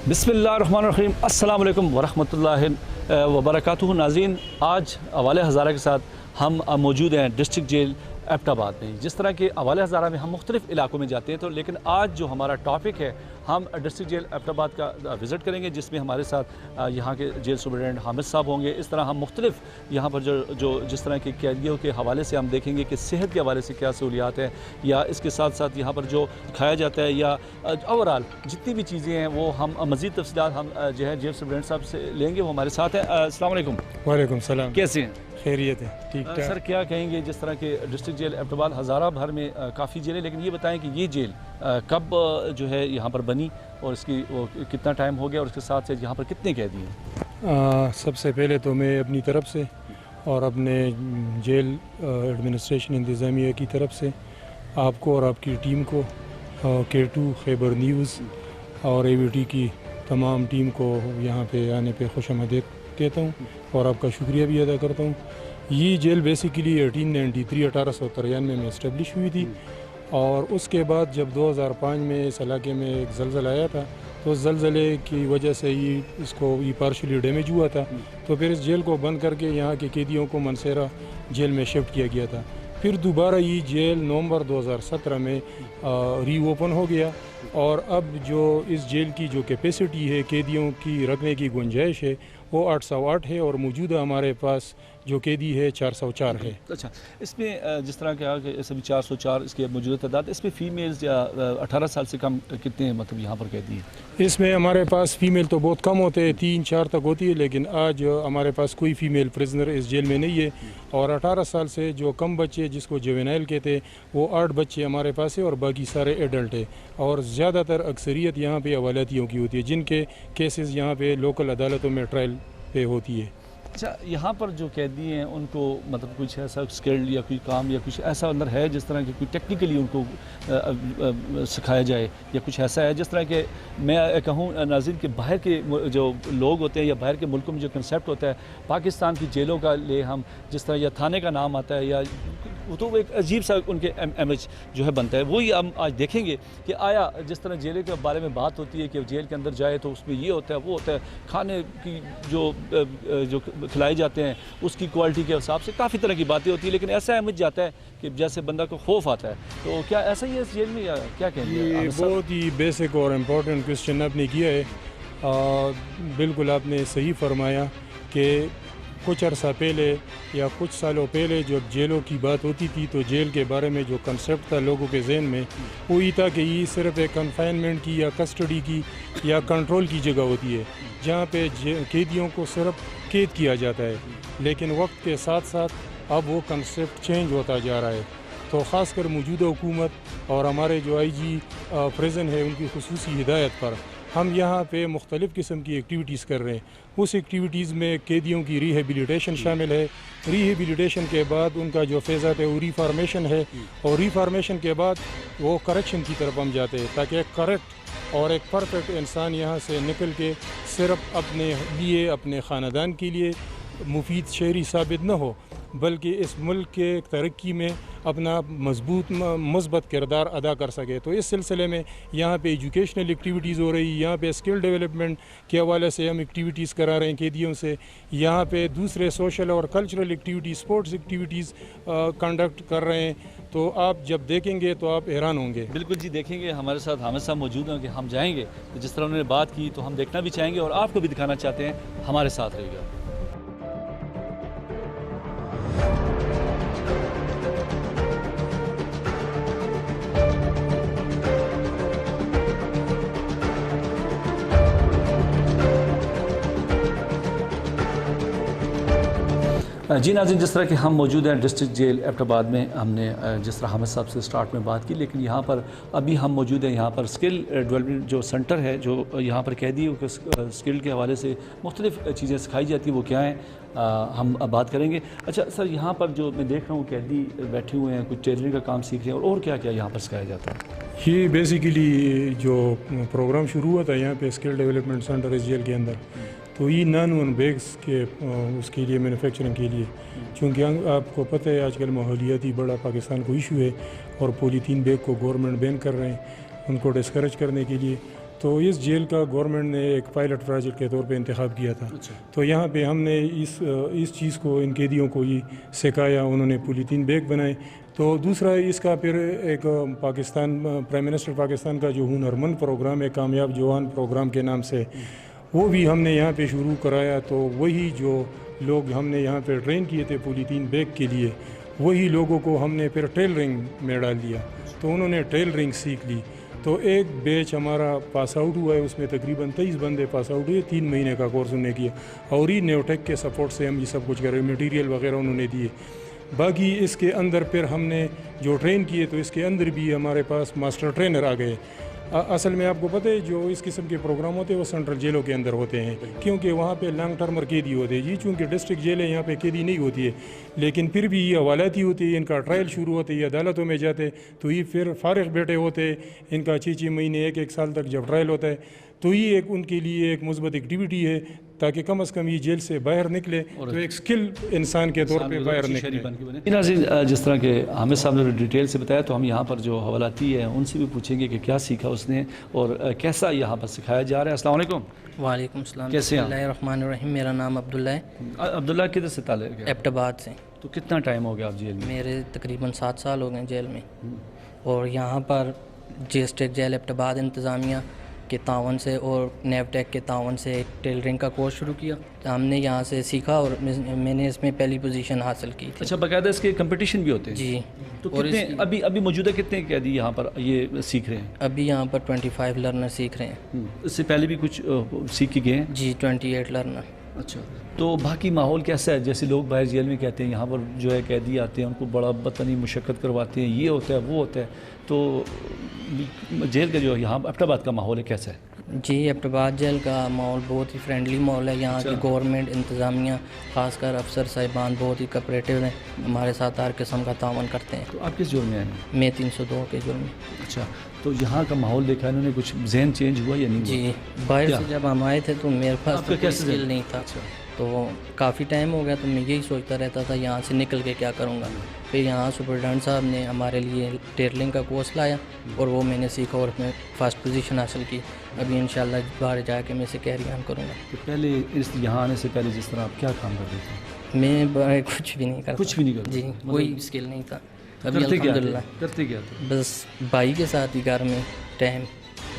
बिस्मिल्लाहिर्रहमानिर्रहीम अस्सलाम वालेकुम वरहमतुल्लाहि वबरकातुहू। नाज़रीन, आज हवाले हज़ारा के साथ हम मौजूद हैं डिस्ट्रिक्ट जेल एबटाबाद में। जिस तरह के हवाले हज़ारा में हम मुख्तलिफ़ इलाकों में जाते हैं, तो लेकिन आज जो हमारा टॉपिक है, हम डिस्ट्रिक्ट जेल एबटाबाद का विज़िट करेंगे, जिसमें हमारे साथ यहाँ के जेल सुपरडेंट हामिद साहब होंगे। इस तरह हम मुख्तलिफ़ यहाँ पर जो जिस तरह के कैदियों के हवाले से हम देखेंगे कि सेहत के हवाले से क्या सहूलियात हैं, या इसके साथ साथ यहाँ पर जो खाया जाता है, या ओवरऑल जितनी भी चीज़ें हैं वो हम मज़ीद तफ़सीलात हम जो है जेल सुपरडेंट साहब से लेंगे। वो हमारे साथ हैं। अस्सलाम वालेकुम। वालेकुम सलाम। कैसे हैं? खैरियत है, ठीक ठाक। सर, क्या कहेंगे जिस तरह के डिस्ट्रिक्ट जेल एबटाबाद हज़ारा भर में काफ़ी जेलें, लेकिन ये बताएं कि ये जेल कब जो है यहाँ पर बनी और इसकी कितना टाइम हो गया, और उसके साथ साथ यहाँ पर कितने कैदी हैं? सबसे पहले तो मैं अपनी तरफ से और अपने जेल एडमिनिस्ट्रेशन इंतज़ामिया की तरफ से आपको और आपकी टीम को, K2 खैबर न्यूज़ और AVT की तमाम टीम को यहाँ पे आने पे खुशामदीद कहता हूँ और आपका शुक्रिया भी अदा करता हूँ। ये जेल बेसिकली 1893 में इस्टेब्लिश हुई थी, और उसके बाद जब 2005 में इस इलाके में एक ज़लज़ला आया था, तो उस ज़लज़ले की वजह से ये पार्शली डैमेज हुआ था। तो फिर इस जेल को बंद करके यहाँ के कैदियों को मनसेरा जेल में शिफ्ट किया गया था। फिर दोबारा ये जेल नवंबर 2017 में रीओपन हो गया, और अब जो इस जेल की जो कैपेसिटी है, कैदियों की रखने की गुंजाइश है, वो 808 है, और मौजूदा हमारे पास जो कैदी है 404 है। अच्छा, इसमें जिस तरह का कि सभी 404 इसके मौजूदा तादाद, इसमें फ़ीमेल्स या 18 साल से कम कितने मतलब यहाँ पर कैदी हैं? इसमें हमारे पास फ़ीमेल तो बहुत कम होते हैं, 3-4 तक होती है, लेकिन आज हमारे पास कोई फ़ीमेल प्रिजनर इस जेल में नहीं है। और 18 साल से जो कम बच्चे, जिसको जुवेनाइल कहते हैं, वो 8 बच्चे हमारे पास है, और बाकी सारे एडल्ट है। और ज़्यादातर अक्सरियत यहाँ पे हवालातियों की होती है, जिनके केसेस यहाँ पे लोकल अदालतों में ट्रायल पे होती है। अच्छा, यहाँ पर जो कैदी हैं उनको मतलब कुछ ऐसा स्किल्ड या कोई काम या कुछ ऐसा अंदर है जिस तरह की कोई टेक्निकली उनको सिखाया जाए, या कुछ ऐसा है जिस तरह के मैं कहूँ नाज़रीन कि बाहर के जो लोग होते हैं या बाहर के मुल्कों में जो कंसेप्ट होता है पाकिस्तान की जेलों का, ले हम जिस तरह या थाने का नाम आता है, या वो तो एक अजीब सा उनके इमेज जो है बनता है। वही हम आज देखेंगे कि आया जिस तरह जेल के बारे में बात होती है कि जेल के अंदर जाए तो उसमें ये होता है, वो होता है, खाने की जो खिलाए जाते हैं उसकी क्वालिटी के हिसाब से काफ़ी तरह की बातें होती है, लेकिन ऐसा इमेज जाता है कि जैसे बंदा को खौफ आता है। तो क्या ऐसा ही है इस जेल में, या क्या कहेंगे? ये बहुत ही बेसिक और इम्पोर्टेंट क्वेश्चन आपने किया है। बिल्कुल आपने सही फरमाया कि कुछ अरसा पहले या कुछ सालों पहले जब जेलों की बात होती थी, तो जेल के बारे में जो कंसेप्ट था लोगों के जहन में, वो ये था कि ये सिर्फ एक कन्फाइनमेंट की या कस्टडी की या कंट्रोल की जगह होती है, जहाँ पे कैदियों को सिर्फ कैद किया जाता है। लेकिन वक्त के साथ साथ अब वो कंसेप्ट चेंज होता जा रहा है। तो ख़ासकर मौजूदा हुकूमत और हमारे जो IG प्रेजेंट है, उनकी खुसूसी हिदायत पर हम यहाँ पे मुख्तलिफ़ किस्म की एक्टिविटीज़ कर रहे हैं। उस एक्टिविटीज़ में कैदियों की रिहेबिलिटेशन शामिल है। रिहेबिलिटेशन के बाद उनका जो फेज़ात है वो रिफॉर्मेशन है, और रिफॉर्मेशन के बाद वो करेक्शन की तरफ हम जाते हैं, ताकि एक करेक्ट और एक परफेक्ट इंसान यहाँ से निकल के सिर्फ अपने लिए, अपने ख़ानदान के लिए मुफीद शहरी साबित न हो, बल्कि इस मुल्क के तरक्की में अपना मजबूत मस्बत किरदार अदा कर सके। तो इस सिलसिले में यहाँ पे एजुकेशनल एक्टिविटीज़ हो रही है, यहाँ पे स्किल डेवलपमेंट के हवाले से हम एक्टिविटीज़ करा रहे हैं कैदियों से। यहाँ पे दूसरे सोशल और cultural activities, sports activities conduct कर रहे हैं। तो आप जब देखेंगे तो आप हैरान होंगे। बिल्कुल जी, देखेंगे। हमारे साथ हामिद साहब मौजूद हैं कि हम जाएंगे, तो जिस तरह उन्होंने बात की तो हम देखना भी चाहेंगे और आपको भी दिखाना चाहते हैं। हमारे साथ रहिएगा। जी नाज़रीन, जिस तरह कि हम मौजूद हैं डिस्ट्रिक्ट जेल एबटाबाद में, हमने जिस तरह हामिद साहब से स्टार्ट में बात की, लेकिन यहाँ पर अभी हम मौजूद हैं यहाँ पर स्किल डेवलपमेंट जो सेंटर है, जो यहाँ पर कैदियों के स्किल के हवाले से मुख्तलिफ़ चीज़ें सिखाई जाती हैं, वो क्या हैं हम अब बात करेंगे। अच्छा सर, यहाँ पर जो मैं देख रहा हूँ कैदी बैठे हुए हैं, कुछ टेलरिंग का काम सीख रहे हैं, और क्या क्या यहाँ पर सिखाया जाता है? ये बेसिकली जो प्रोग्राम शुरू हुआ था यहाँ पे स्किल डेवलपमेंट सेंटर इस जेल के अंदर, तो ये नॉन बैग्स के उसके लिए मैन्युफैक्चरिंग के लिए, चूँकि आपको पता है आजकल माहौलियाती बड़ा पाकिस्तान को इशू है, और पॉलीथीन बैग को गवर्नमेंट बैन कर रहे हैं उनको डिस्करेज करने के लिए। तो تو اس جیل کا گورنمنٹ نے ایک پائلٹ پروجیکٹ کے طور پہ انتخاب کیا تھا. تو یہاں پہ ہم نے اس چیز کو ان قیدیوں کو یہ سکھایا, انہوں نے پولیتھین بیگ بنائے. تو دوسرا اس کا پھر ایک پاکستان پرائم منسٹر پاکستان کا جو ہنرمند پروگرام ہے, کامیاب جوان پروگرام کے نام سے, وہ بھی ہم نے یہاں پہ شروع کرایا. تو وہی جو لوگ ہم نے یہاں پہ ٹرین کیے تھے پولیتھین بیگ کے لیے, وہی لوگوں کو ہم نے پھر ٹیلرنگ میں ڈال دیا. تو انہوں نے ٹیلرنگ سیکھ لی. تو ایک بیچ ہمارا پاس آؤٹ ہوا ہے, اس میں تقریباً 23 بندے پاس آؤٹ ہوئے. 3 مہینے کا کورس انہوں نے کیا, اور ہی نیوٹیک کے سپورٹ سے ہم یہ سب کچھ کر رہے ہیں. مٹیریل وغیرہ انہوں نے دیے. باقی اس کے اندر پھر ہم نے جو ٹرین کیے تو اس کے اندر بھی ہمارے پاس ماسٹر ٹرینر آ گئے. اصل میں آپ کو پتہ ہے جو اس قسم کے پروگرام ہوتے ہیں وہ سینٹرل جیلوں کے اندر ہوتے ہیں, کیونکہ وہاں پہ لانگ ٹرمر قیدی ہوتے ہیں. یہ چونکہ ڈسٹرکٹ جیل ہے, یہاں پہ قیدی نہیں ہوتی ہے, لیکن پھر بھی یہ حوالتی ہوتی ہے. ان کا ٹرائل شروع ہوتے, یہ عدالتوں میں جاتے, تو یہ پھر فارغ بیٹھے ہوتے. ان کا 6 مہینے 1 سال تک جب ٹرائل ہوتا ہے, تو یہ ایک ان کے لیے ایک مثبت ایکٹیویٹی ہے, تاکہ کم از کم یہ جیل سے باہر نکلے تو ایک سکل انسان کے طور پہ باہر نکلے. ناظرین, جس طرح کہ حامد صاحب نے ڈیٹیل سے بتایا, تو ہم یہاں پر جو حوالاتی ہیں ان سے بھی پوچھیں گے کہ کیا سیکھا اس نے اور کیسا یہاں پر سکھایا جا رہا ہے. السلام علیکم. وعلیکم السلام. کیسے ہیں بسم اللہ الرحمن الرحیم. میرا نام عبداللہ ہے. عبداللہ کدھر سے تعلق ہے؟ ایبٹ آباد سے. تو کتنا ٹائم ہو گیا آپ جیل میں؟ میرے تقریباً 7 سال ہو گئے جیل میں. اور یہاں پر ڈسٹرکٹ جیل ایبٹ آباد انتظامیہ کے تعاون سے اور نیوٹیک کے تعاون سے ایک ٹیلرنگ کا کورس شروع کیا. ہم نے یہاں سے سیکھا اور میں نے اس میں پہلی پوزیشن حاصل کی تھی. اچھا, باقاعدہ اس کے کمپٹیشن بھی ہوتے ہیں؟ جی. تو کتنے ابھی موجودہ کتنے قیدی یہاں پر یہ سیکھ رہے ہیں؟ ابھی یہاں پر 25 لرنر سیکھ رہے ہیں. اس سے پہلے بھی کچھ سیکھ کے گئے ہیں؟ جی, 28 لرنر. اچھا, تو باقی ماحول کیسا ہے؟ جیسے لوگ باہر جیل میں کہتے ہیں یہاں پر جو ہے قیدی آتے ہیں ان کو بڑا بدتنی مشقت کرواتے ہیں, یہ ہوتا ہے وہ ہوتا ہے, تو جیل کا جو یہاں ایبٹ آباد کا ماحول ہے کیسا ہے؟ جی, ایبٹ آباد جیل کا ماحول بہت ہی فرینڈلی ماحول ہے. یہاں کی گورنمنٹ انتظامیہ خاص کر افسر صاحبان بہت ہی کوآپریٹیو ہیں, ہمارے ساتھ ہر قسم کا تعاون کرتے ہیں. تو آپ کس جرم میں آئے ہیں؟ میں 302 کے جرم میں. اچھا, تو یہاں کا ماحول دیکھا انہوں نے, کچھ ذہن چینج ہوا یا نہیں ہوا؟ جی, باہر سے جب ہم آئے تھے تو میرے پاس کوئی اسکل نہیں تھا. تو کافی ٹائم ہو گیا تو میں یہی سوچتا رہتا تھا یہاں سے نکل کے کیا کروں گا. پھر یہاں سپرڈنٹ صاحب نے ہمارے لیے ٹیلرنگ کا کورس لایا اور وہ میں نے سیکھا اور میں فرسٹ پوزیشن حاصل کی. ابھی انشاءاللہ باہر جا کے میں اسے کیری آن کروں گا. تو پہلے یہاں آنے سے پہلے جس طرح آپ کیا کام کرتے تھے؟ میں کچھ بھی نہیں کرتا. کچھ بھی نہیں کرتا؟ جی, کوئی اسکل نہیں تھا. ابھی کرتے الحمدللہ کیا تھے؟ بس بھائی کے ساتھ ہی گھر میں ٹائم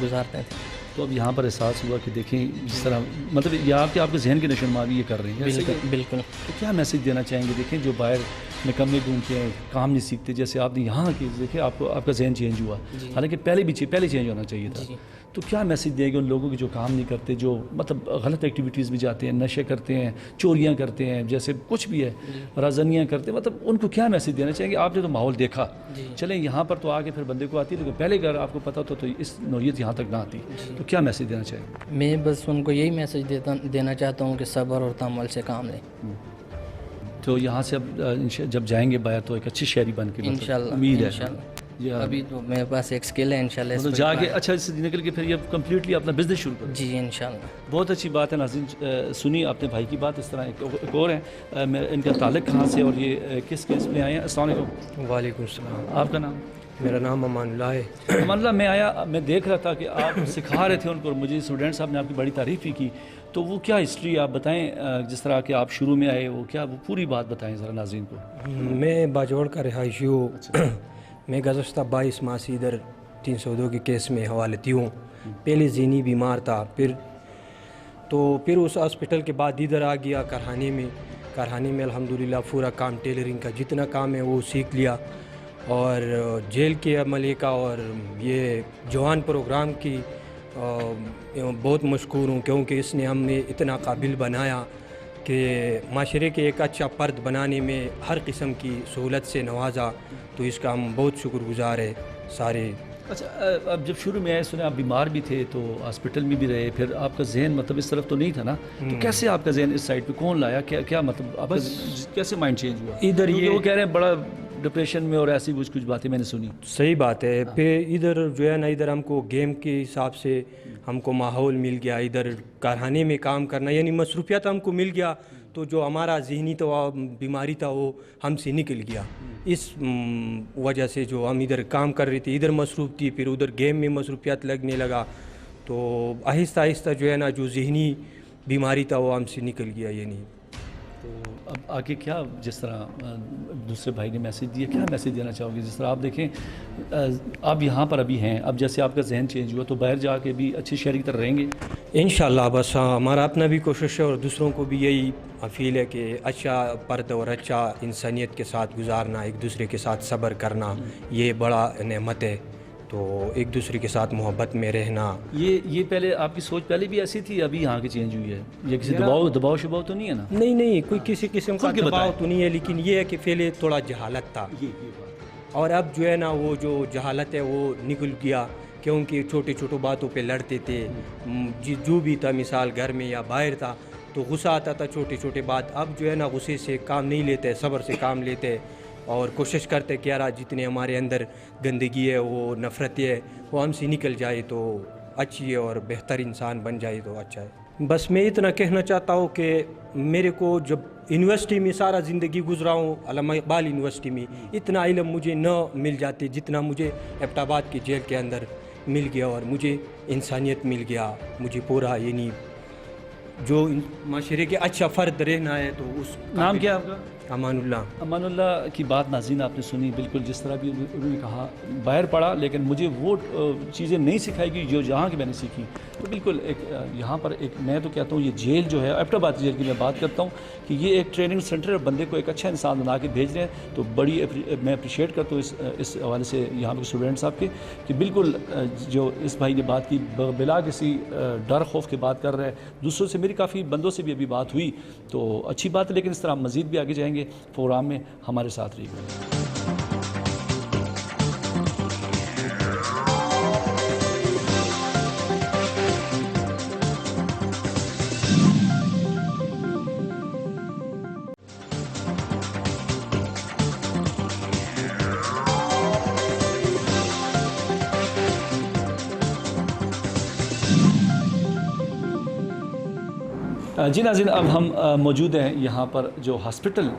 گزارتے تھے. تو اب یہاں پر احساس ہوا کہ دیکھیں جس طرح مطلب یہ آپ کے ذہن کی نشو نمایی یہ کر رہے ہیں. بالکل. تو کیا میسیج دینا چاہیں گے؟ دیکھیں جو باہر نکمے گھومتے ہیں, کام نہیں سیکھتے, جیسے آپ نے یہاں کی دیکھیں آپ کا ذہن چینج ہوا, حالانکہ پہلے چینج ہونا چاہیے تھا. تو کیا میسیج دیں گے ان لوگوں کی جو کام نہیں کرتے, جو مطلب غلط ایکٹیویٹیز میں جاتے ہیں, نشے کرتے ہیں, چوریاں کرتے ہیں, جیسے کچھ بھی ہے, رازنیاں کرتے ہیں, مطلب ان کو کیا میسیج دینا چاہیں گے؟ آپ نے تو ماحول دیکھا, چلیں یہاں پر تو آگے پھر بندے کو آتی ہے, لیکن پہلے اگر آپ کو پتہ ہوتا تو اس نوعیت یہاں تک نہ آتی. تو کیا میسیج دینا چاہیں گے؟ میں بس ان کو یہی میسیج دینا چاہتا ہوں کہ صبر اور تحمل سے کام لیں. تو یہاں سے اب جب جائیں گے باہر تو ایک اچھی شہری بن کے انشاءاللہ. امید ہے. ابھی تو میرے پاس ایک سکل ہے انشاءاللہ, تو جا کے اچھا اس سے نکل کے پھر یہ کمپلیٹلی اپنا بزنس شروع کریں. جی انشاءاللہ. بہت اچھی بات ہے. ناظرین سنی آپ نے بھائی کی بات. اس طرح ایک اور ہے, ان کا تعلق کہاں سے اور یہ کس کیس میں آئے ہیں؟ السلام علیکم. وعلیکم السلام. آپ کا نام؟ میرا نام امان اللہ ہے. امان اللہ, میں آیا, میں دیکھ رہا تھا کہ آپ سکھا رہے تھے ان کو, مجھے اسٹوڈنٹ صاحب نے آپ کی بڑی تعریف ہی کی. تو وہ کیا ہسٹری آپ بتائیں, جس طرح کہ آپ شروع میں آئے, وہ کیا وہ پوری بات بتائیں ذرا ناظرین کو. میں باجوڑ کا رہائشی ہوں. میں گزشتہ 22 ماہ سے ادھر 302 کے کیس میں حوالتی ہوں. پہلے ذہنی بیمار تھا, پھر اس ہاسپٹل کے بعد ادھر آ گیا کارخانے میں الحمدللہ پورا کام ٹیلرنگ کا جتنا کام ہے وہ سیکھ لیا. اور جیل کے عملے کا اور یہ جوان پروگرام کی بہت مشکور ہوں, کیونکہ اس نے ہمیں اتنا قابل بنایا کہ معاشرے کے ایک اچھا فرد بنانے میں ہر قسم کی سہولت سے نوازا. تو اس کا ہم بہت شکر گزار ہیں سارے. اچھا, اب جب شروع میں آئے سنے آپ بیمار بھی تھے تو ہاسپٹل میں بھی رہے, پھر آپ کا ذہن مطلب اس طرف تو نہیں تھا نا, تو کیسے آپ کا ذہن اس سائڈ پہ کون لایا, کیا مطلب آپ کیسے مائنڈ چینج ہوا؟ ادھر یہ وہ کہہ رہے ہیں بڑا ڈپریشن میں اور ایسی کچھ باتیں میں نے سنی. صحیح بات ہے. پھر ادھر جو ہے نا, ادھر ہم کو گیم کے حساب سے ہم کو ماحول مل گیا, ادھر کارخانے میں کام کرنا یعنی مصروفیات ہم کو مل گیا. تو جو ہمارا ذہنی تو بیماری تھا وہ ہم سے نکل گیا. اس وجہ سے جو ہم ادھر کام کر رہے تھے, ادھر مصروف تھی, پھر ادھر گیم میں مصروفیات لگنے لگا. तो आहिस्ता आहिस्ता जो है ना जो ज़हनी बीमारी था वो हमसे निकल गया। ये नहीं तो अब आगे क्या, जिस तरह दूसरे भाई ने मैसेज दिया, क्या मैसेज देना चाहोगे? जिस तरह आप देखें आप यहाँ पर अभी हैं, अब जैसे आपका जहन चेंज हुआ तो बाहर जाके भी अच्छी शहरी की तरह रहेंगे इंशाल्लाह। बस हमारा अपना भी कोशिश है और दूसरों को भी यही अपील है कि अच्छा पर्द और अच्छा इंसानियत के साथ गुजारना, एक दूसरे के साथ सब्र करना, ये बड़ा नेमत है। तो एक दूसरे के साथ मोहब्बत में रहना। ये पहले आपकी सोच पहले भी ऐसी थी, अभी यहाँ की चेंज हुई है? ये किसी दबाव शुबाव तो नहीं है ना? नहीं, कोई किसी किस्म का खुल के दबाव बताएं। तो नहीं है, लेकिन ये है कि पहले थोड़ा जहालत था ये बात। और अब जो है ना वो जो जहालत है वो निकल गया, क्योंकि छोटे छोटे बातों पे लड़ते थे। जो भी था, मिसाल घर में या बाहर था तो गुस्सा आता था छोटे छोटे बात। अब जो है ना गुस्से से काम नहीं लेते, सब्र से काम लेते और कोशिश करते कि यार जितने हमारे अंदर गंदगी है, वो नफ़रत है, वो हमसे निकल जाए तो अच्छी है और बेहतर इंसान बन जाए तो अच्छा है। बस मैं इतना कहना चाहता हूँ कि मेरे को जब यूनिवर्सिटी में सारा ज़िंदगी गुजरा हूँ, अल्लामा इकबाल यूनिवर्सिटी में, इतना इल्म मुझे न मिल जाते जितना मुझे एबटाबाद की जेल के अंदर मिल गया और मुझे इंसानियत मिल गया। मुझे पूरा यानी जो माशरे के अच्छा फ़र्द रहना है तो उस नाम क्या है आपका? अमानुल्लाह की बात नाज़रीन आपने सुनी, बिल्कुल जिस तरह भी उन्होंने कहा बाहर पढ़ा लेकिन मुझे वो चीज़ें नहीं सिखाई गई जो यहाँ की मैंने सीखी। तो बिल्कुल एक यहाँ पर एक मैं तो कहता हूँ ये जेल जो है, एबटाबाद जेल की मैं बात करता हूँ कि ये एक ट्रेनिंग सेंटर है, बंदे को एक अच्छा इंसान बना के भेज रहे हैं। तो बड़ी मैं अप्रिशिएट करता हूँ इस हवाले से यहाँ के स्टूडेंट्स साहब के कि बिल्कुल जो इस भाई ने बात की बिला किसी डर खौफ की बात कर रहे हैं। दूसरों से मेरी काफ़ी बंदों से भी अभी बात हुई तो अच्छी बात है, लेकिन इस तरह मज़ीद भी आगे जाएंगे। प्रोग्राम में हमारे साथ रहिएगा। जी नाज़रीन, अब हम मौजूद हैं यहाँ पर जो हॉस्पिटल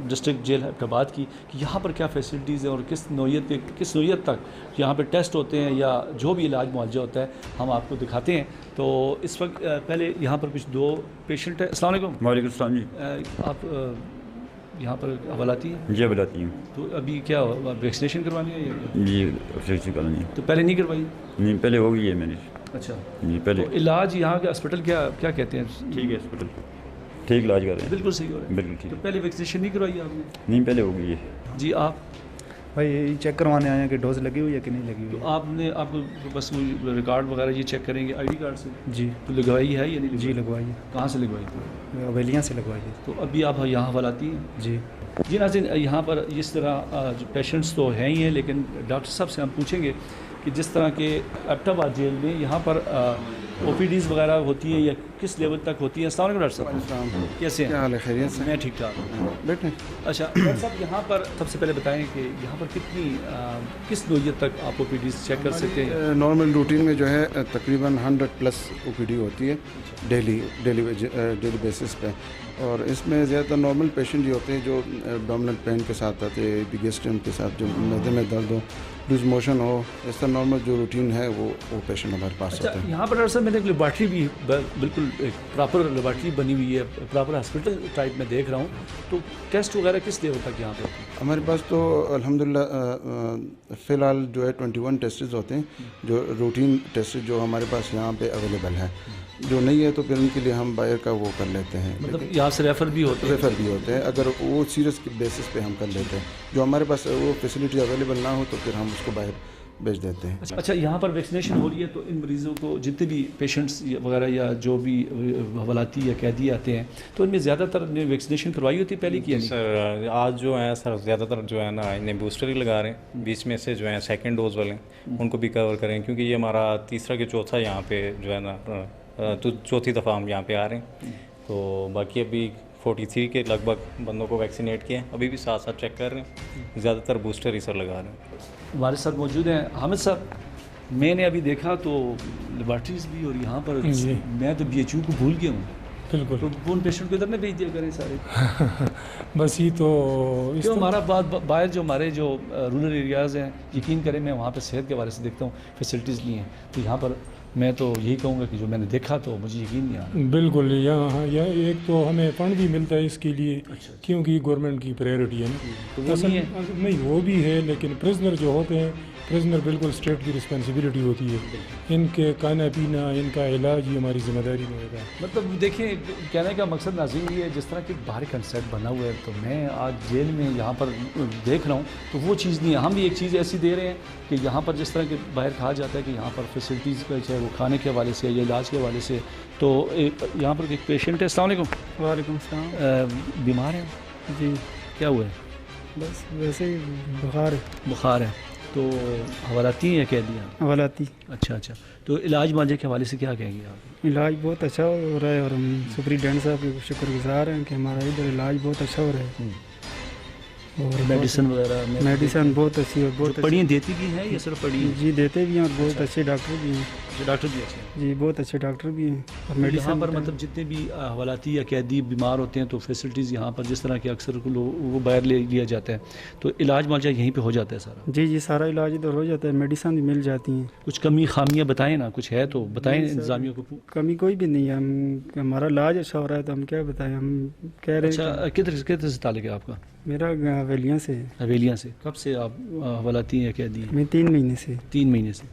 डिस्ट्रिक्ट जेल एबटाबाद की, कि यहाँ पर क्या फैसिलिटीज़ हैं और किस नौइयत तक यहाँ पर टेस्ट होते हैं या जो भी इलाज मुआवजा होता है हम आपको दिखाते हैं। तो इस वक्त पहले यहाँ पर कुछ दो पेशेंट हैं। अस्सलाम वालेकुम। वालेकुम सलाम जी। आप यहाँ पर हवालाती हैं? जी बुलाती हूँ। तो अभी क्या वैक्सीनेशन करवानी है या? जी वैक्सीनेशन करानी है। तो पहले नहीं करवाई? नहीं, पहले हो गई है मेरी। अच्छा जी पहले। तो इलाज यहाँ के हॉस्पिटल क्या कहते हैं? ठीक है, हॉस्पिटल ठीक इलाज कर रहे हैं। बिल्कुल सही हो रहा है। बिल्कुल ठीक। तो पहले वैक्सीनेशन नहीं करवाई आपने? नहीं, पहले हो गई है। जी आप भाई यही चेक करवाने आए हैं कि डोज लगी हुई है कि नहीं लगी तो हुई आपको बस वो रिकॉर्ड वगैरह ये चेक करेंगे आईडी कार्ड से? है। जी तो लगवाई है या नहीं? जी लगवाइए, कहाँ से लगवाई थी? हवेलियाँ से लगवाइए। तो अभी आप यहाँ हवालाती हैं? जी जी नाज़रीन, यहाँ पर इस तरह जो पेशेंट्स तो हैं ही हैं, लेकिन डॉक्टर साहब से हम पूछेंगे कि जिस तरह के एबटाबाद जेल में यहाँ पर OPDs वगैरह होती हैं या किस लेवल तक होती हैं। अस्सलाम वालेकुम डॉक्टर साहब, कैसे हैं? क्या हाल है? खैरियत से? मैं ठीक ठाक हूँ। बैठे। अच्छा डॉक्टर साहब, यहाँ पर सबसे पहले बताएं कि यहाँ पर किस नौइयत तक आप OPDs चेक कर सकते हैं? नॉर्मल रूटीन में जो है तकरीबन 100+ OPD होती है डेली बेसिस पे, और इसमें ज़्यादातर नॉर्मल पेशेंट ही होते हैं जो एब्डोमिनल पेन के साथ आते हैं, बिगेस्टियम के साथ, जो मैदे में दर्द हो, लूज मोशन हो, इस तरह नॉर्मल जो रूटीन है वो पेशेंट हमारे पास अच्छा, होते हैं। यहाँ पर डॉक्टर साहब मैंने एक लेबॉर्ट्री भी बिल्कुल एक प्रॉपर लेबॉर्ट्री बनी हुई है, प्रॉपर हॉस्पिटल टाइप में देख रहा हूँ। तो टेस्ट वगैरह किस लेवल तक यहाँ पे? हमारे पास तो अल्हम्दुलिल्लाह फ़िलहाल जो है 21 टेस्ट्स होते हैं, जो रूटीन टेस्ट जो हमारे पास यहाँ पे अवेलेबल है। जो नहीं है तो फिर उनके लिए हम बाहर का वो कर लेते हैं, मतलब यहाँ से रेफ़र भी होते हैं? रेफ़र भी होते हैं, अगर वो सीरियस के बेसिस पे हम कर लेते हैं। जो हमारे पास वो फैसिलिटी अवेलेबल ना हो तो फिर हम उसको बाहर भेज देते हैं। अच्छा, यहाँ पर वैक्सीनेशन हो रही है तो इन मरीज़ों को जितने भी पेशेंट्स वगैरह या जो भी हवालाती या कैदी आते हैं तो इनमें ज़्यादातर ने वैक्सीनेशन करवाई होती है पहले की? सर आज जो है सर ज़्यादातर जो है ना इन्हें बूस्टर ही लगा रहे हैं, बीच में से जो है सेकंड डोज वाले उनको भी कवर करें, क्योंकि ये हमारा तीसरा के चौथा यहाँ पे जो है ना तो चौथी दफ़ा हम यहाँ पे आ रहे हैं। तो बाकी अभी 43 के लगभग बंदों को वैक्सीनेट किए हैं, अभी भी साथ साथ चेक कर रहे हैं, ज़्यादातर बूस्टर ही सर लगा रहे हैं। हमारे साथ मौजूद हैं हामिद साहब। मैंने अभी देखा तो लेबॉर्ट्रीज भी, और यहाँ पर मैं तो BHU को भूल गया हूँ। बिल्कुल। तो उन पेशेंट को इधर में भेज दिया करें सारे। बस ये तो क्यों हमारा बाहर जो हमारे जो रूरल एरियाज़ हैं, यकीन करें मैं वहाँ पे सेहत के बारे से देखता हूँ फैसिलिटीज़ नहीं हैं, तो यहाँ पर میں تو یہی کہوں گا کہ جو میں نے دیکھا تو مجھے یقین نہیں آ رہا. بالکل یہاں ایک تو ہمیں فنڈ بھی ملتا ہے اس کے لیے کیونکہ گورنمنٹ کی پرائیورٹی ہے نا. نہیں وہ بھی ہے لیکن پرزنر جو ہوتے ہیں پرزنر بالکل اسٹیٹ کی رسپانسبلٹی ہوتی ہے. ان کے کھانا پینا ان کا علاج یہ ہماری ذمہ داری میں ہوتا ہے. مطلب دیکھیں کہنے کا مقصد ناظرین یہ ہے جس طرح کہ باہر کنسرٹ بنا ہوا ہے تو میں آج جیل میں یہاں پر دیکھ رہا ہوں تو وہ چیز نہیں ہے. ہم بھی ایک چیز ایسی دے رہے ہیں کہ یہاں پر جس طرح کہ باہر کہا جاتا ہے کہ یہاں پر فیسلٹیز کا چاہے وہ کھانے کے حوالے سے یا علاج کے حوالے سے. تو یہاں پر ایک پیشنٹ ہے. السلام علیکم. وعلیکم السلام. بیمار ہیں؟ جی. کیا ہوا ہے؟ بس ویسے ہی بخار ہے. تو حوالاتی ہیں یا قیدی ہیں؟ حوالاتی. اچھا. تو علاج معالجے کے حوالے سے کیا کہیں گے آپ؟ علاج بہت اچھا ہو رہا ہے اور ہم سپریڈینٹ صاحب کے شکر گزار ہیں کہ ہمارا ادھر علاج بہت اچھا ہو رہا ہے. اور میڈیسن وغیرہ میڈیسن بہت اچھی اور بہت پڑھی دیتی بھی ہیں یا صرف پڑھی؟ جی دیتے بھی ہیں اور بہت اچھے ڈاکٹر بھی ہیں. ڈاکٹر بھی اچھے ہیں؟ جی بہت اچھے ڈاکٹر بھی ہیں. اور یہاں میڈیسن پر مطلب جتنے بھی حوالاتی یا قیدی بیمار ہوتے ہیں تو فیسلٹیز یہاں پر جس طرح کے اکثر وہ باہر لے لیا جاتا ہے تو علاج معالجہ یہیں پہ ہو جاتا ہے سارا؟ جی سارا علاج ادھر ہو جاتا ہے. میڈیسن بھی مل جاتی ہیں. کچھ کمی خامیاں بتائیں نا, کچھ ہے تو بتائیں انتظامیہ کو. کمی کوئی بھی نہیں ہے. ہمارا علاج اچھا ہو رہا ہے تو ہم کیا بتائیں. ہم کہہ رہے ہیں. اچھا کدھر سے تعلق ہے آپ کا؟ میرا حویلیاں سے. حویلیاں سے. کب سے آپ حوالاتی ہیں یا قیدی ہیں؟ میں 3 مہینے سے. 3 مہینے سے.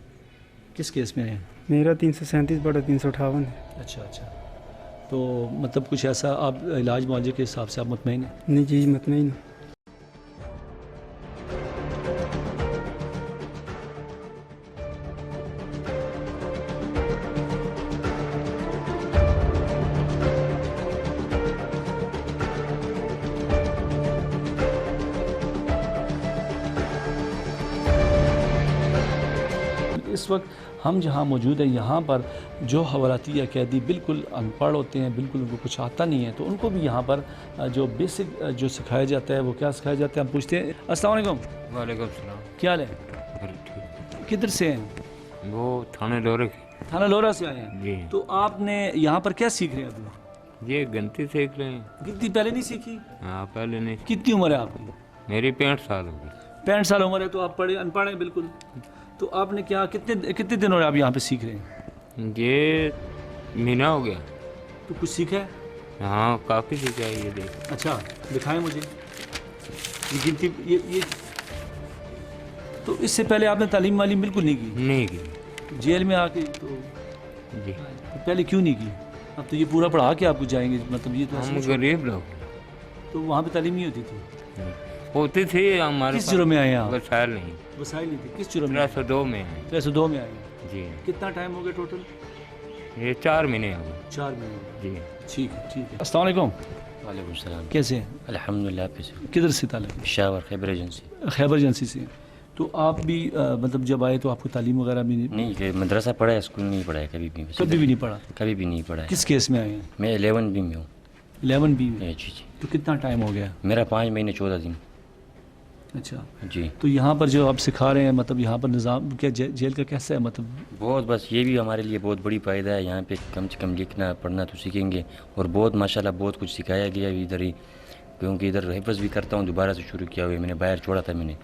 کس کیس میں آئے ہیں؟ میرا 337/358 ہے. اچھا. تو مطلب کچھ ایسا آپ علاج معالجے کے حساب سے آپ مطمئن ہیں؟ نہیں جی مطمئن ہوں. اس وقت ہم جہاں موجود ہیں یہاں پر جو حوالاتی یا قیدی بالکل ان پڑھ ہوتے ہیں, بالکل ان کو کچھ آتا نہیں ہے, تو ان کو بھی یہاں پر جو بیسک جو سکھایا جاتا ہے وہ کیا سکھایا جاتا ہے ہم پوچھتے ہیں. السلام علیکم. وعلیکم السلام. کیا حال ہے؟ کدھر سے ہیں؟ وہ تھانہ لورہ. تھانہ لورہ سے آئے ہیں جی. تو آپ نے یہاں پر کیا سیکھ رہے ہیں ابھی؟ یہ گنتی سیکھ رہے ہیں. کتنی پہلے نہیں سیکھی؟ ہاں پہلے نہیں. کتنی عمر ہے آپ کی؟ میری 65 سال ہو گئی. 65 سال عمر ہے تو آپ ان پڑھ ہیں بالکل. تو آپ نے کیا کتنے دن ہو رہے آپ یہاں پہ سیکھ رہے ہیں؟ یہ مہینہ ہو گیا. تو کچھ سیکھا ہے؟ ہاں کافی سیکھا ہے. یہ دیکھ. اچھا دکھائیں مجھے یہ گنتی. یہ تو اس سے پہلے آپ نے تعلیم والی بالکل نہیں کی؟ نہیں کی. جیل میں آ کے تو جی پہلے کیوں نہیں کی؟ اب تو یہ پورا پڑھا کے آپ کو جائیں گے, مطلب یہ تو ہم غریب لوگ. تو وہاں پہ تعلیم نہیں ہوتی تھی؟ ہوتی تھی ہمارے. کس جرم میں آئے ہیں آپ؟ وسائل نہیں. وسائل نہیں تھی. کس جرم میں؟ 302 میں. 302 میں آئے ہیں. جی. کتنا ٹائم ہو گیا ٹوٹل؟ یہ 4 مہینے ہو گئے. 4 مہینے. جی ٹھیک ہے. السلام علیکم. وعلیکم السلام. کیسے ہیں؟ الحمدللہ. آپ کیسے؟ کدھر سے تعلق؟ شاور خیبر ایجنسی. خیبر ایجنسی سے. تو آپ بھی مطلب جب آئے تو آپ کو تعلیم وغیرہ بھی نہیں؟ کہ مدرسہ پڑھا ہے, اسکول نہیں پڑھا ہے کبھی بھی. کبھی بھی نہیں پڑھا؟ کبھی بھی نہیں پڑھا ہے. کس کیس میں آئے ہیں؟ میں 11 بی میں ہوں. 11 بی میں؟ جی. تو کتنا ٹائم ہو گیا؟ میرا 5 مہینے 14 دن. اچھا جی. تو یہاں پر جو آپ سکھا رہے ہیں مطلب یہاں پر نظام کیا جیل کا کیسا ہے مطلب؟ بہت, بس یہ بھی ہمارے لیے بہت بڑی فائدہ ہے. یہاں پہ کم سے کم لکھنا پڑھنا تو سیکھیں گے اور بہت ماشاءاللہ بہت کچھ سکھایا گیا ہے ادھر ہی, کیونکہ ادھر حفظ بھی کرتا ہوں, دوبارہ سے شروع کیا ہوا ہے میں نے, باہر چھوڑا تھا میں نے,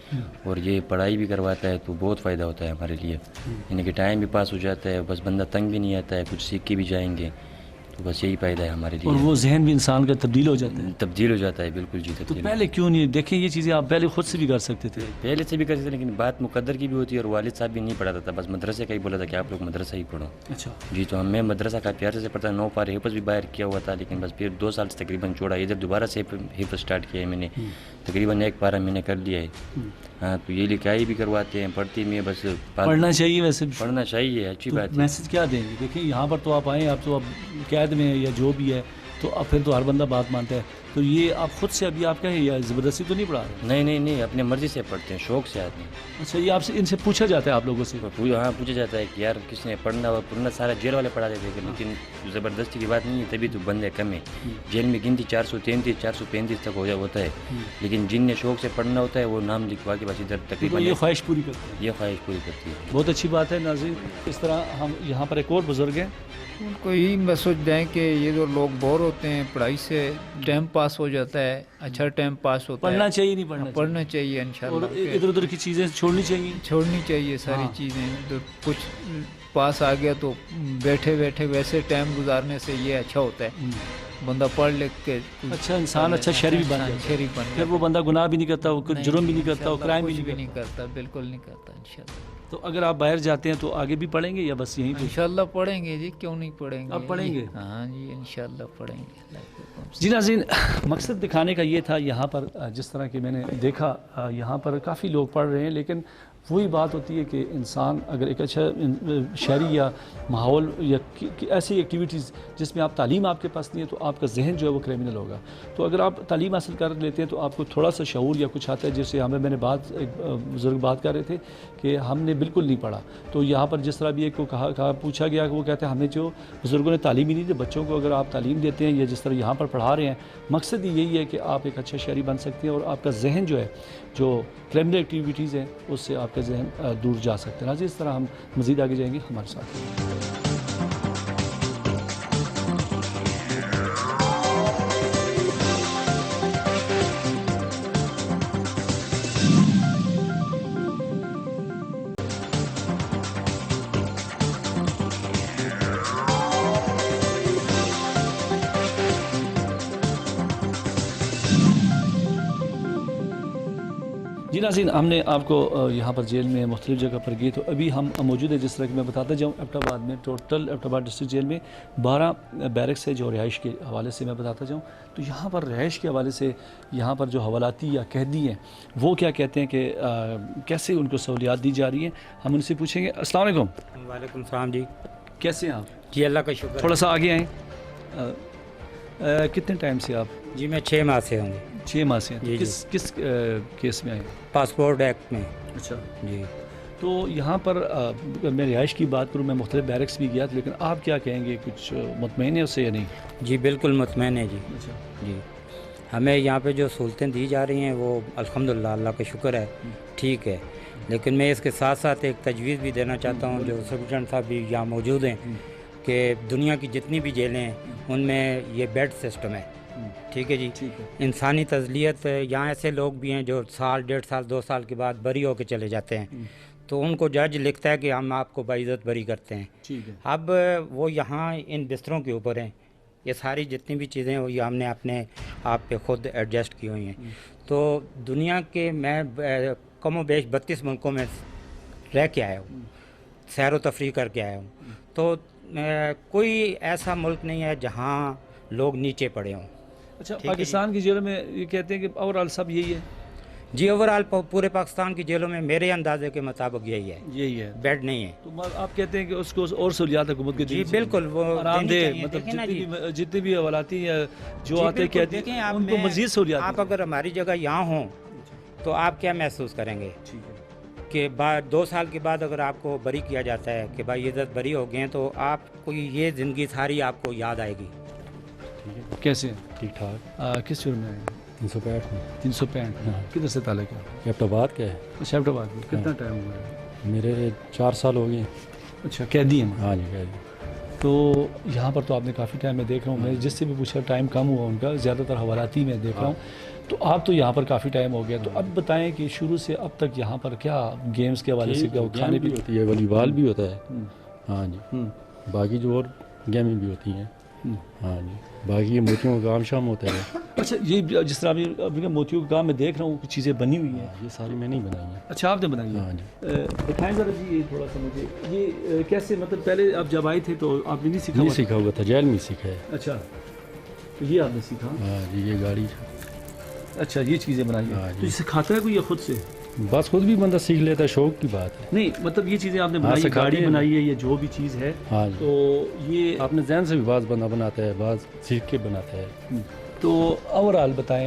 اور یہ پڑھائی بھی کرواتا ہے تو بہت فائدہ ہوتا ہے ہمارے لیے. یعنی کہ ٹائم بھی پاس ہو جاتا ہے, بس بندہ تنگ بھی نہیں آتا ہے, کچھ سیکھ کے بھی جائیں گے تو بس یہی فائدہ ہے ہمارے لیے. اور وہ ذہن بھی انسان کا تبدیل ہو جاتا ہے. تبدیل ہو جاتا ہے بالکل. جی تو پہلے کیوں نہیں دیکھیں یہ چیزیں آپ پہلے خود سے بھی کر سکتے تھے؟ پہلے سے بھی کرتے تھے لیکن بات مقدر کی بھی ہوتی ہے, اور والد صاحب بھی نہیں پڑھاتا تھا, بس مدرسے کا ہی بولا تھا کہ آپ لوگ مدرسہ ہی پڑھو. اچھا جی. تو میں مدرسہ کا پیار سے پڑھتا, 9 پارے حفظ بھی باہر کیا ہوا تھا, لیکن بس پھر 2 سال سے تقریباً چھوڑا. ادھر دوبارہ سے حفظ اسٹارٹ کیا ہے میں نے, تقریباً 1 پارہ میں نے کر لیا ہے. ہاں تو یہ لکھائی بھی کرواتے ہیں, پڑھتی میں بس پڑھنا چاہیے. ویسے پڑھنا چاہیے, اچھی بات ہے. میسج کیا دیں گے؟ دیکھیں یہاں پر تو آپ آئیں, آپ تو اب قید میں یا جو بھی ہے تو اب پھر تو ہر بندہ بات مانتا ہے, تو یہ آپ خود سے ابھی آپ کیا ہے یا زبردستی تو نہیں پڑھا رہے؟ نہیں, اپنے مرضی سے پڑھتے ہیں, شوق سے آتے ہیں. اچھا یہ آپ سے ان سے پوچھا جاتا ہے آپ لوگوں سے؟ ہاں پوچھا جاتا ہے کہ یار کس نے پڑھنا ہوا, پڑھنا سارا جیل والے پڑھا دیتے ہیں, لیکن زبردستی کی بات نہیں ہے, تبھی تو بندے کم ہے. جیل میں گنتی 433 435 تک ہوتا ہے, لیکن جن نے شوق سے پڑھنا ہوتا ہے وہ نام لکھوا کے بس ادھر تقریباً یہ خواہش پوری کرتے ہیں. یہ خواہش پوری کرتی ہے. بہت اچھی بات ہے. ناظرین اس طرح ہم یہاں پر ایک اور بزرگ ہیں, ان کو یہی میسج دیں کہ یہ جو لوگ بور ہوتے ہیں پڑھائی سے, ٹائم پاس ہو جاتا ہے, اچھا ٹائم پاس ہوتا ہے. پڑھنا چاہیے نہیں پڑھنا چاہیے انشاءاللہ. ادھر ادھر کی چیزیں چھوڑنی چاہیے ساری چیزیں. کچھ पास आ गया तो बैठे बैठे वैसे टाइम गुजारने से ये अच्छा होता है, बंदा पढ़ लिख के अच्छा इंसान अच्छा शहरी भी बन जाता शहरी बन है, फिर वो बंदा गुनाह भी नहीं करता, वो कुछ जुर्म भी नहीं करता, वो क्राइम भी नहीं नहीं करता, बिल्कुल नहीं करता इंशाल्लाह। तो अगर आप बाहर जाते हैं तो आगे भी पढ़ेंगे या बस यहीं पे? इंशाल्लाह पढ़ेंगे जी, क्यों नहीं पढ़ेंगे। आप पढ़ेंगे? हाँ जी इंशाल्लाह पढ़ेंगे। जी नाज़रीन, मकसद दिखाने का ये था, यहाँ पर जिस तरह की मैंने देखा यहाँ पर काफ़ी लोग पढ़ रहे हैं, लेकिन वही बात होती है कि इंसान अगर एक अच्छा शहरी या माहौल या ऐसी एक्टिविटीज़ जिसमें आप तालीम आपके पास नहीं है तो आपका जहन जो है वो क्रिमिनल होगा। तो अगर आप तालीम हासिल कर लेते हैं तो आपको थोड़ा सा शऊर या कुछ आता है। जैसे हमें मैंने एक बुज़ुर्ग बात कर रहे थे कि हमने बिल्कुल नहीं पढ़ा, तो यहाँ पर जिस तरह भी एक को कहा पूछा गया कि वो कहते हैं हमें जो बुज़ुर्गों ने तालीम ही नहीं दी, बच्चों को अगर आप तालीम देते हैं या जिस तरह यहाँ पर पढ़ा रहे हैं, मकसद ही यही है कि आप एक अच्छा शहरी बन सकते हैं और आपका जहन जो है जो क्रिमिनल एक्टिविटीज़ हैं उससे आपका जहन दूर जा सकते हैं। इस तरह हम मज़ीद आगे जाएंगे हमारे साथ। जी नाज़रीन, हमने आपको यहाँ पर जेल में मुख्तलिफ़ जगह पर गए, तो अभी हम मौजूद है जिस तरह कि मैं बताता जाऊँ एबटाबाद में, टोटल एबटाबाद डिस्ट्रिक्ट जेल में 12 बैरक्स है जो रिहाइश के हवाले से मैं बताता जाऊँ। तो यहाँ पर रिहाइश के हवाले से यहाँ पर जो हवालाती या कैदी हैं वो क्या कहते हैं कि कैसे उनको सहूलियात दी जा रही हैं, हम उनसे पूछेंगे। अस्सलाम वालेकुम। वालेकुम सलाम जी, कैसे हैं आप? जी अल्लाह का शुक्र। थोड़ा सा आगे आएँ। कितने टाइम से आप? जी मैं 6 माह से हूँ। 6 माह से? जी, किस केस में आए? पासपोर्ट एक्ट में। अच्छा जी। तो यहाँ पर मैं रिहाइश की बात करूँ, मैं मुख्तलिफ बैरक्स भी गया था, लेकिन आप क्या कहेंगे, कुछ मुतमईन है उससे या नहीं? जी बिल्कुल मुतमईन है जी। अच्छा जी, हमें यहाँ पे जो सहूलतें दी जा रही हैं वो अल्हम्दुलिल्लाह अल्लाह का शुक्र है, ठीक है। लेकिन मैं इसके साथ साथ एक तजवीज़ भी देना चाहता हूँ, जो सुप्रिटेंडेंट साहब भी यहाँ मौजूद हैं, कि दुनिया की जितनी भी जेलें हैं उनमें ये बेड सिस्टम है, ठीक है जी। इंसानी तज़लियत, यहाँ ऐसे लोग भी हैं जो साल 1.5 साल 2 साल के बाद बरी होकर चले जाते हैं, तो उनको जज लिखता है कि हम आपको बाइज़्ज़त बरी करते हैं। ठीक है। अब वो यहाँ इन बिस्तरों के ऊपर हैं, ये सारी जितनी भी चीज़ें हैं ये हमने अपने आप पे ख़ुद एडजस्ट की हुई हैं। तो दुनिया के मैं कम बेश 32 मुल्कों में रह के आया हूँ, सैर व तफरीह करके आया हूँ, तो कोई ऐसा मुल्क नहीं है जहाँ लोग नीचे पड़े हों। अच्छा, पाकिस्तान की जेलों में ये कहते हैं कि ओवरऑल सब यही है? जी ओवरऑल पूरे पाकिस्तान की जेलों में मेरे अंदाजे के मुताबिक यही है, बेड नहीं है। तो आप कहते हैं कि उसको और सहूलियात हुकूमत के जी बिल्कुल, वो आरामदेह, मतलब जितनी भी हवालाती या जो आते हैं कहते हैं उनको मज़ीद सहूलियात। आप अगर हमारी जगह यहाँ हों तो आप क्या महसूस करेंगे कि 2 साल के बाद अगर आपको बरी किया जाता है कि भाई इज़्ज़त बरी हो गए हैं, तो आपको ये ज़िंदगी सारी आपको याद आएगी। कैसे? ठीक ठाक। किस जुर्म में? 365 में। 365। किधर से ताल्लुक़ है? एबटाबाद का है। अच्छा एबटाबाद में। कितना टाइम हुआ है? मेरे 4 साल हो गए। अच्छा, कैदी हैं? हाँ जी कैदी। तो यहाँ पर तो आपने काफ़ी टाइम में देख रहा हूँ, मैं जिससे भी पूछा टाइम कम हुआ उनका, ज़्यादातर हवालाती में देख रहा हूँ, तो आप तो यहाँ पर काफ़ी टाइम हो गया, तो अब बताएं कि शुरू से अब तक यहाँ पर क्या गेम्स के हवाले से, क्या खाने भी होती है, वॉलीबॉल भी होता है, हाँ जी, बाकी जो और गेमें भी होती हैं, हाँ जी, बाकी ये मोतियों का काम शाम होता है। अच्छा, ये जिस तरह अभी मोतियों का काम मैं देख रहा हूँ, कुछ चीज़ें बनी हुई हैं, ये सारी मैंने ही बनाई हैं। अच्छा, आपने बनाई है? हाँ जी। दिखाएं ज़रा जी ये थोड़ा सा मुझे, ये कैसे, मतलब पहले आप जब आए थे तो आपने नहीं सीखा? नहीं सीखा हुआ था, जेल में सीखा है। अच्छा, तो ये आपने सीखा? हाँ जी, ये गाड़ी। अच्छा, ये चीज़ें बनाई हैं, तो ये सिखाता है कोई या खुद से? बस खुद भी बंदा सीख लेता है, शौक की बात है। नहीं मतलब ये चीज़ें आपने बनाई है, गाड़ी बनाई है, ये जो भी चीज़ है, हाँ तो ये अपने जहन से भी बात बंदा बनाता है, बात सीख के बनाता है। तो ओवरऑल बताएं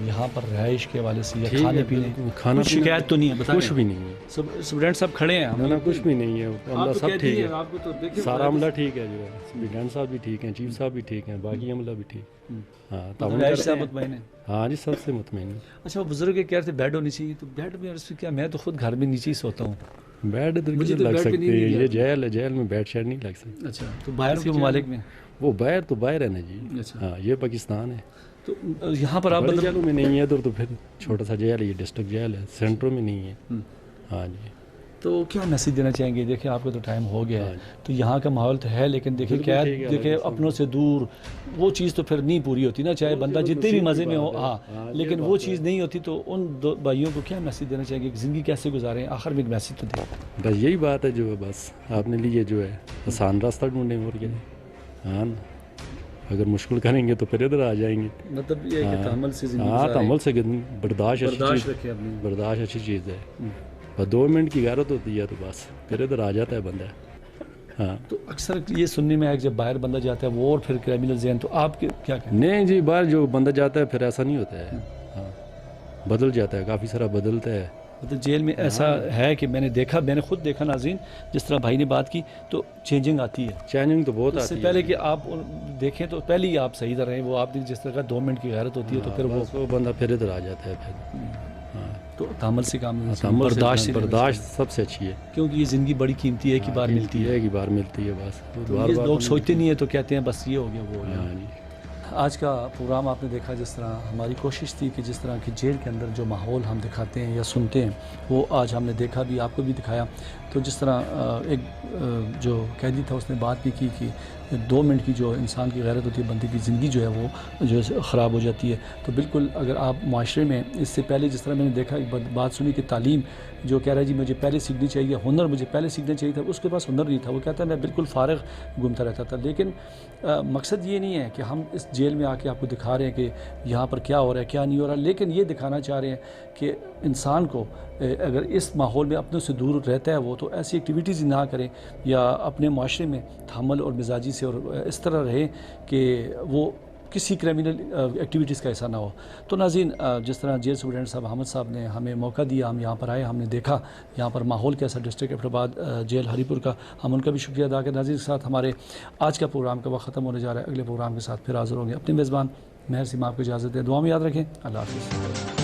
यहाँ पर रिहाइश के हवाले से या खाने पीने, खाना कुछ शिकायत तो नहीं है? कुछ भी नहीं है, सब स्टूडेंट सब खड़े हैं? ना कुछ भी नहीं है, अमला सब ठीक है, आपको तो देखिए सारा अमला ठीक है, जो है स्टूडेंट साहब भी ठीक हैं, चीफ साहब भी ठीक हैं, बाकी अमला भी ठीक। हाँ, मुतमईन है? हाँ जी, सबसे मुतमईन है। अच्छा, वो बुजुर्ग कह रहे थे बेड होनी चाहिए, तो बेड में क्या, मैं तो खुद घर में नीचे ही सोता हूँ, बेड इधर लग सकते हैं, ये जेल है, जेल में बेड शेड नहीं लग सकते। अच्छा, तो बाहर के ममालिक में? वो बाहर तो बाहर है ना जी। अच्छा, हाँ, ये पाकिस्तान है, तो यहाँ पर आप जेलों में नहीं है, इधर तो फिर छोटा सा जेल है, ये डिस्ट्रिक्ट जेल है, सेंटरों में नहीं है। हाँ जी। تو کیا میسیج دینا چاہیں گے؟ دیکھیں آپ کا تو ٹائم ہو گیا ہے، تو یہاں کا ماحول تو ہے، لیکن دیکھیں قید، دیکھیں اپنوں سے دور، وہ چیز تو پھر نہیں پوری ہوتی نا، چاہے بندہ جتنے بھی مزے میں ہو، ہاں، لیکن وہ چیز نہیں ہوتی. تو ان دو بھائیوں کو کیا میسیج دینا چاہیں گے کہ زندگی کیسے گزاریں؟ آخر میں ایک میسیج تو دیں. بس یہی بات ہے جو ہے، بس آپ نے لیے جو ہے آسان راستہ ڈھونڈیں اور کیا. ہاں، اگر مشکل کریں گے تو پھر ادھر آ جائیں گے. مطلب یہ ہے کہ تحمل سے زندگی ہاں، تحمل سے برداشت رکھیں اپنی. برداشت اچھی چیز ہے. بس 2 منٹ کی غیرت ہوتی ہے تو بس پھر ادھر آ جاتا ہے بندہ. ہاں، تو اکثر یہ سننے میں ہے کہ جب باہر بندہ جاتا ہے وہ اور پھر کرائمنل ذہن، تو آپ کیا کہتے ہیں؟ نہیں جی، باہر جو بندہ جاتا ہے پھر ایسا نہیں ہوتا ہے. ہاں، بدل جاتا ہے، کافی سارا بدلتا ہے. مطلب جیل میں ایسا ہے کہ میں نے خود دیکھا ناظرین، جس طرح بھائی نے بات کی تو چینجنگ آتی ہے. چینجنگ تو بہت آتی ہے. اس سے پہلے کہ آپ دیکھیں تو پہلے ہی آپ صحیح رہیں، وہ آپ نے جس طرح 2 منٹ کی غیرت ہوتی ہے تو پھر وہ بندہ پھر ادھر آ جاتا ہے. پھر تو تحمل سے کام، برداشت سب سے اچھی ہے، کیونکہ یہ زندگی بڑی قیمتی ہے، ایک ہی بار ملتی ہے. ایک ہی بار ملتی ہے بس. لوگ سوچتے نہیں ہیں تو کہتے ہیں بس یہ ہو گیا وہ ہو گیا. جی. آج کا پروگرام آپ نے دیکھا، جس طرح ہماری کوشش تھی کہ جس طرح کی جیل کے اندر جو ماحول ہم دکھاتے ہیں یا سنتے ہیں وہ آج ہم نے دیکھا بھی، آپ کو بھی دکھایا. تو جس طرح ایک جو قیدی تھا اس نے بات بھی کی کہ 2 منٹ کی جو انسان کی غیرت ہوتی ہے، بندے کی زندگی جو ہے وہ جو ہے خراب ہو جاتی ہے. تو بالکل اگر آپ معاشرے میں اس سے پہلے جس طرح میں نے دیکھا ایک بات سنی کہ تعلیم جو کہہ رہا ہے جی مجھے پہلے سیکھنی چاہیے، ہنر مجھے پہلے سیکھنا چاہیے تھا، اس کے پاس ہنر نہیں تھا. وہ کہتا ہے میں بالکل فارغ گھومتا رہتا تھا. لیکن مقصد یہ نہیں ہے کہ ہم اس جیل میں آ کے آپ کو دکھا رہے ہیں کہ یہاں پر کیا ہو رہا ہے کیا نہیں ہو رہا، لیکن یہ دکھانا چاہ رہے ہیں کہ انسان کو اگر اس ماحول میں اپنوں سے دور رہتا ہے وہ تو ایسی ایکٹیویٹیز نہ کریں یا اپنے معاشرے میں تحمل اور مزاجی سے اور اس طرح رہیں کہ وہ کسی کرائمنل ایکٹیویٹیز کا ایسا نہ ہو. تو ناظرین، جس طرح جیل سپرنٹینڈنٹ صاحب حامد صاحب نے ہمیں موقع دیا، ہم یہاں پر آئے، ہم نے دیکھا یہاں پر ماحول کیسا ڈسٹرکٹ ایبٹ آباد جیل ہری پور کا، ہم ان کا بھی شکریہ ادا کریں. ناظرین کے ساتھ ہمارے آج کا پروگرام کا وقت ختم ہونے جا رہا ہے. اگلے پروگرام کے ساتھ پھر حاضر ہوں گے. اپنے میزبان مہر سیما آپ کو اجازت دیں، دعا میں یاد رکھیں. اللہ حافظ.